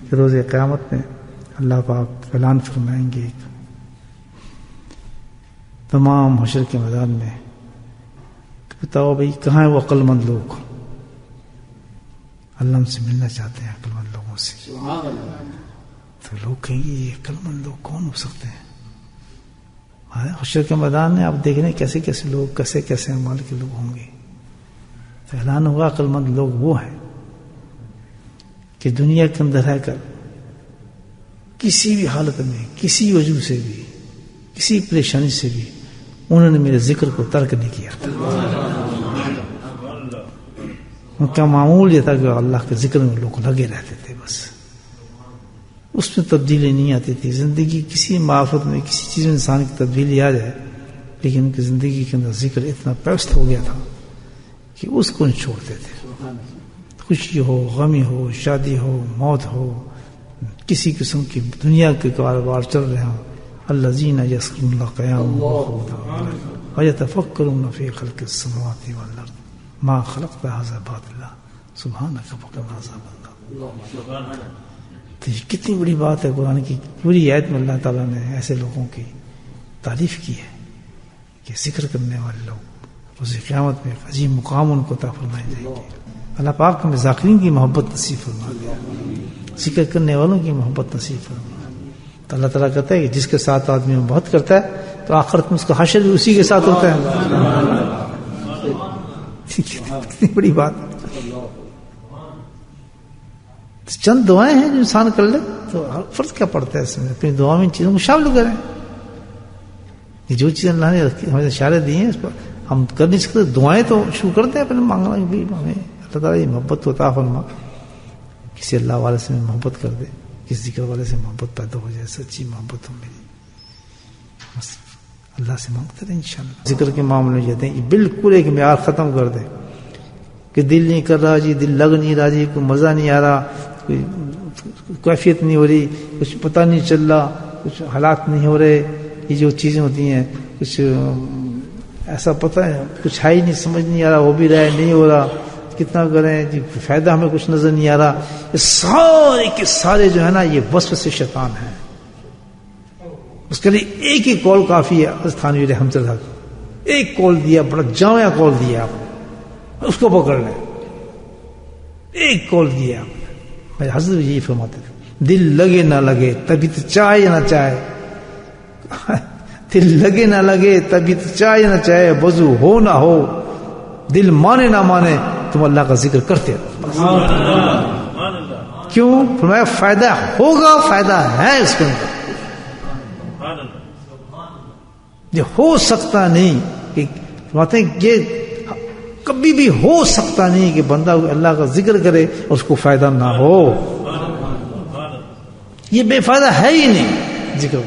کہ روز قیامت میں اللہ پاک اعلان فرمائیں گے تمام حشر کے میدان میں، بتاؤ بھائی کہاں ہے وہ عقل مند لوگ؟ اللہ ہم سے ملنا چاہتے ہیں عقل مند لوگوں سے. تو لوگ کہیں گے یہ عقل مند لوگ کون ہو سکتے ہیں؟ حشر کے میدان میں آپ دیکھ رہے ہیں کیسے کیسے لوگ، کیسے کیسے اعمال کے لوگ ہوں گے. تو اعلان ہوگا عقل مند لوگ وہ ہیں کہ دنیا کے اندر رہ کر کسی بھی حالت میں، کسی وجہ سے بھی، کسی پریشانی سے بھی انہوں نے میرے ذکر کو ترک نہیں کیا. ان کا معمول یہ تھا کہ اللہ کے ذکر میں لوگ لگے رہتے تھے، بس اس میں تبدیلی نہیں آتی تھی. زندگی کسی معرفت میں، کسی چیز میں انسان کی تبدیلی آ جائے، لیکن ان کی زندگی کے اندر ذکر اتنا پیوست ہو گیا تھا کہ اس کو نہیں چھوڑتے تھے. خوشی ہو، غمی ہو، شادی ہو، موت ہو، کسی قسم کی دنیا کے کاروبار چل رہے ہوں، الذین یذکرون اللہ قیاما وقعودا ویتفکرون فی خلق السماوات والارض ما خلقت ھذا باطلا سبحانک فقنا عذاب النار. تو یہ کتنی بڑی بات ہے. قرآن کی پوری آیت میں اللہ تعالیٰ نے ایسے لوگوں کی تعریف کی ہے کہ ذکر کرنے والے لوگ روز قیامت میں ایک عظیم مقام ان کو عطا فرمائے جائیں گے. اللہ پاک ہمیں ذاکرین کی محبت نصیب فرما دے، ذکر کرنے والوں کی محبت نصیب فرما. تو اللہ تعالیٰ کہتا ہے کہ جس کے ساتھ آدمی محبت کرتا ہے تو آخرت میں اس کا حشر بھی اسی کے ساتھ ہوتا ہے. کتنی بڑی بات. چند دعائیں ہیں جو انسان کر لے تو فرض کیا پڑتا ہے اس میں؟ اپنی دعا میں ان چیزوں کو شامل کریں. جو چیز اللہ نے ہمیں اشارے دیے ہیں اس پر ہم کر نہیں سکتے. دعائیں تو شروع کرتے ہیں پہلے مانگنا کہ ہمیں اللہ تعالیٰ یہ محبت عطا فرما. کسی اللہ والے سے محبت کر دے، کسی ذکر والے سے محبت پیدا ہو جائے، سچی محبت ہو میری، بس اللہ سے مانگتے رہے انشاءاللہ. ذکر کے معاملے میں کہتے ہیں بالکل ایک معیار ختم کر دے کہ دل نہیں کر رہا جی، دل لگ نہیں رہا جی، کوئی مزہ نہیں آ رہا، کوئی کیفیت نہیں ہو رہی، کچھ پتہ نہیں چل رہا، کچھ حالات نہیں ہو رہے. یہ جو چیزیں ہوتی ہیں کچھ ایسا پتہ ہے کچھ ہے ہی نہیں، سمجھ نہیں آ رہا، ہو بھی رہا ہے نہیں ہو رہا، کتنا کریں جی، فائدہ ہمیں کچھ نظر نہیں آ رہا. یہ سارے کے سارے جو ہے نا یہ وسوسے شیطان ہیں. اس کے لیے ایک ہی کال کافی ہے. تھانوی رحمۃ اللہ ایک کال دیا، بڑا جامع کال دیا آپ نے، اس کو پکڑ لیں. ایک کال دیا آپ نے. میرے حضرت یہی فرماتے تھے دل لگے نہ لگے طبیعت چاہے نہ چاہے، دل لگے نہ لگے طبیعت چاہے نہ چاہے، وضو ہو نہ ہو، دل مانے نہ مانے، تم اللہ کا ذکر کرتے رہو. کیوں؟ فرمایا فائدہ ہوگا، فائدہ ہے اس کے اندر. یہ ہو سکتا نہیں کہ فرماتے ہیں یہ کبھی بھی ہو سکتا نہیں کہ بندہ اللہ کا ذکر کرے اور اس کو فائدہ نہ ہو. یہ بے فائدہ ہے ہی نہیں ذکر.